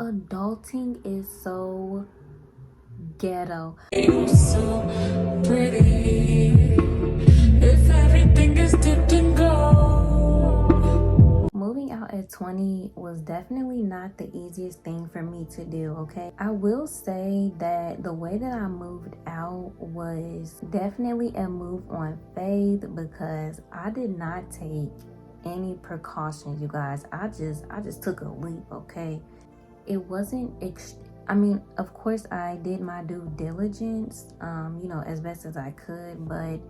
Adulting is so ghetto. You're so pretty. If everything is dipped in gold. Moving out at 20 was definitely not the easiest thing for me to do, okay? I will say that the way that I moved out was definitely a move on faith because I did not take any precautions, you guys. I just took a leap, okay? It wasn't I mean, of course I did my due diligence, as best as I could, but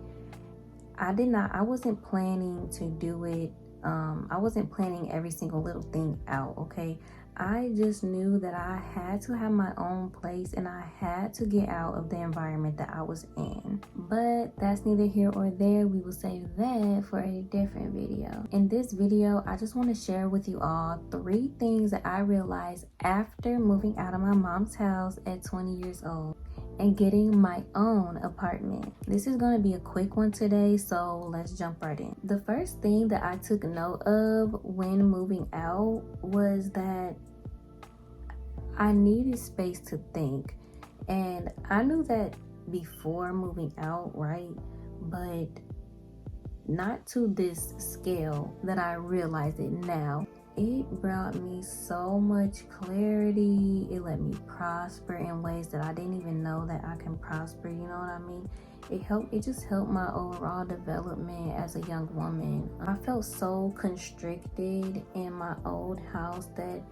I wasn't planning to do it. I wasn't planning every single little thing out, okay? I just knew that I had to have my own place and I had to get out of the environment that I was in. But that's neither here or there. We will save that for a different video. In this video, I just want to share with you all 3 things that I realized after moving out of my mom's house at 20 years old and getting my own apartment. This is going to be a quick one today, so let's jump right in. The first thing that I took note of when moving out was that I needed space to think. And I knew that before moving out, right? But not to this scale that I realize it now. It brought me so much clarity. It let me prosper in ways that I didn't even know that I can prosper, you know what I mean? It just helped my overall development as a young woman. I felt so constricted in my old house that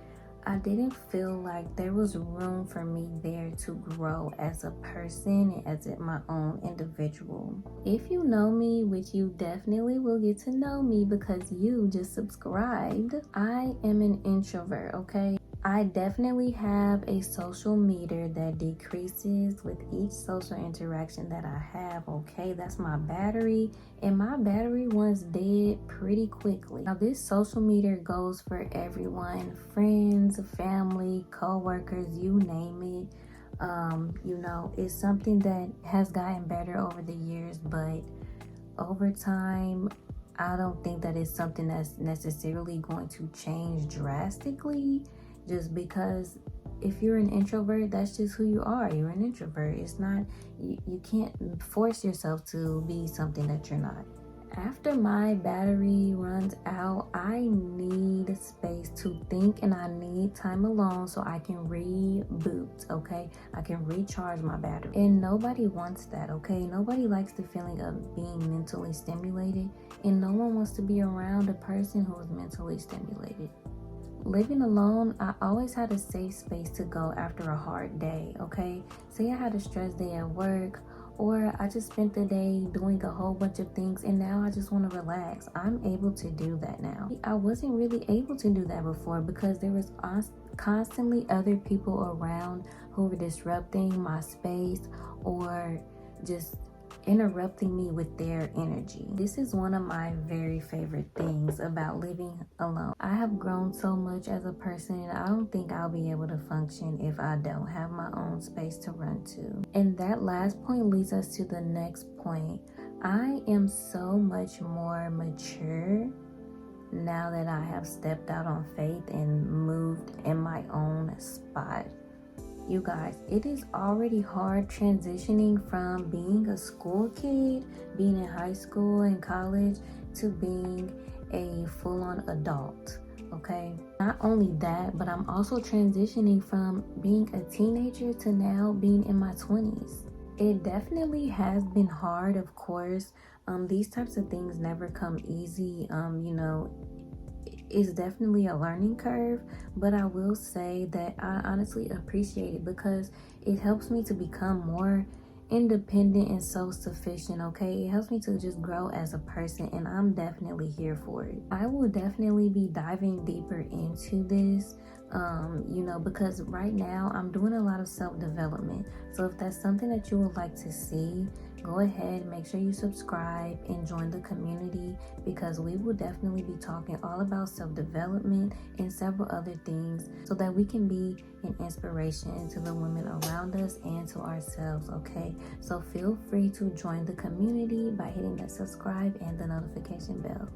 I didn't feel like there was room for me there to grow as a person and as my own individual. If you know me, which you definitely will get to know me because you just subscribed, I am an introvert, okay? I definitely have a social meter that decreases with each social interaction that I have, okay? That's my battery, and my battery runs dead pretty quickly. Now, this social meter goes for everyone, friends, family, co-workers, you name it. It's something that has gotten better over the years, but over time, I don't think that it's something that's necessarily going to change drastically. Just because if you're an introvert, that's just who you are. You're an introvert. It's not, you can't force yourself to be something that you're not. After my battery runs out, I need space to think and I need time alone so I can reboot, okay? I can recharge my battery. And nobody wants that, okay? Nobody likes the feeling of being mentally stimulated, and no one wants to be around a person who is mentally stimulated. Living alone, I always had a safe space to go after a hard day, okay? Say I had a stress day at work, or I just spent the day doing a whole bunch of things and now I just want to relax. I'm able to do that now. I wasn't really able to do that before because there was constantly other people around who were disrupting my space or just interrupting me with their energy. This is one of my very favorite things about living alone. I have grown so much as a person, and I don't think I'll be able to function if I don't have my own space to run to. And that last point leads us to the next point. I am so much more mature now that I have stepped out on faith and moved in my own spot. You guys, it is already hard transitioning from being a school kid, being in high school and college, to being a full-on adult, okay? Not only that, but I'm also transitioning from being a teenager to now being in my 20s. It definitely has been hard, of course. These types of things never come easy. It's definitely a learning curve, but I will say that I honestly appreciate it because it helps me to become more independent and self-sufficient, okay? It helps me to just grow as a person, and I'm definitely here for it. I will definitely be diving deeper into this, because right now I'm doing a lot of self-development. So if that's something that you would like to see, go ahead, make sure you subscribe and join the community because we will definitely be talking all about self-development and several other things so that we can be an inspiration to the women around us and to ourselves, okay? So feel free to join the community by hitting that subscribe and the notification bell.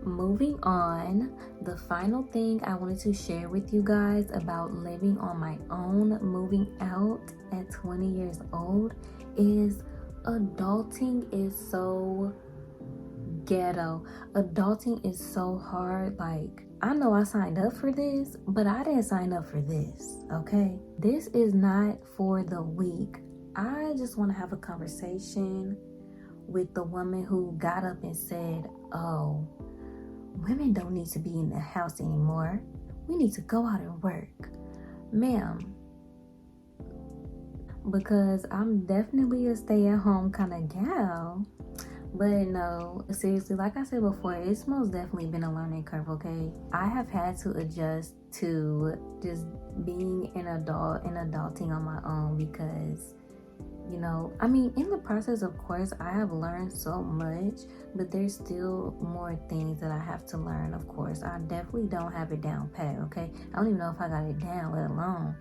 moving on, the final thing I wanted to share with you guys about living on my own, moving out at 20 years old, is adulting is so ghetto. Adulting is so hard. Like, I know I signed up for this, but I didn't sign up for this, okay? This is not for the weak. I just want to have a conversation with the woman who got up and said, oh, women don't need to be in the house anymore. We need to go out and work. Ma'am, because I'm definitely a stay-at-home kind of gal. But no, seriously, like I said before, it's most definitely been a learning curve, okay? I have had to adjust to just being an adult and adulting on my own because, you know, I mean, in the process, of course, I have learned so much, but there's still more things that I have to learn, of course. I definitely don't have it down pat, okay? I don't even know if I got it down, let alone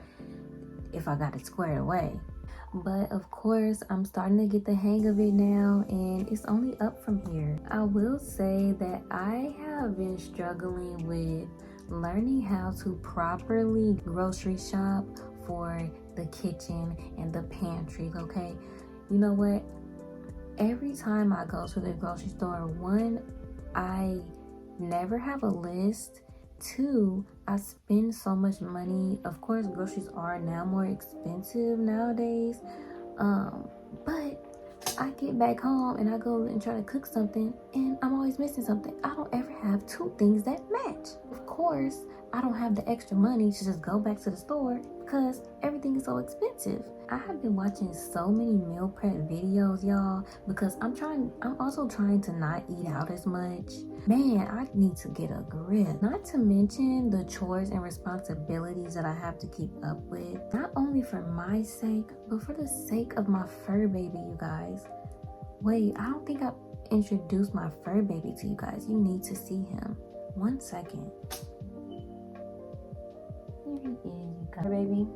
if I got it squared away. But of course, I'm starting to get the hang of it now, and it's only up from here. I will say that I have been struggling with learning how to properly grocery shop for the kitchen and the pantry, okay? You know what? Every time I go to the grocery store, one, I never have a list. Two, I spend so much money. Of course, groceries are now more expensive nowadays. But I get back home and I go and try to cook something and I'm always missing something. I don't ever have two things that match. Of course, I don't have the extra money to just go back to the store because everything is so expensive. I have been watching so many meal prep videos, y'all, because I'm also trying to not eat out as much. Man, I need to get a grip. Not to mention the chores and responsibilities that I have to keep up with, not only for my sake, but for the sake of my fur baby, you guys. Wait, I don't think I introduced my fur baby to you guys. You need to see him. 1 second. Here he is, you guys. Baby.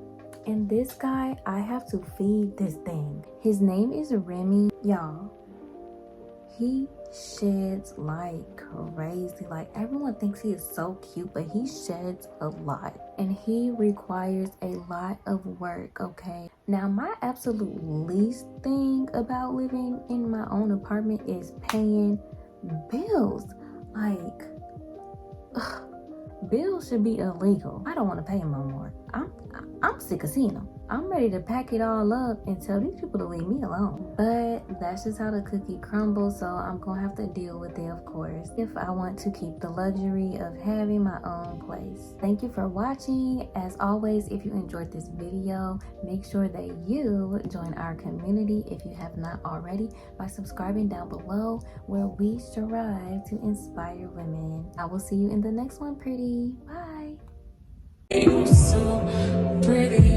And this guy, I have to feed this thing. His name is Remy. Y'all, he sheds like crazy. Like, everyone thinks he is so cute, but he sheds a lot. And he requires a lot of work, okay? Now, my absolute least thing about living in my own apartment is paying bills. Like, ugh. Bills should be illegal. I don't want to pay them no more. I'm sick of seeing them. I'm ready to pack it all up and tell these people to leave me alone. But that's just how the cookie crumbles, so I'm gonna have to deal with it, of course, if I want to keep the luxury of having my own place. Thank you for watching. As always, if you enjoyed this video, make sure that you join our community if you have not already by subscribing down below, where we strive to inspire women. I will see you in the next one, pretty. Bye. You're so pretty.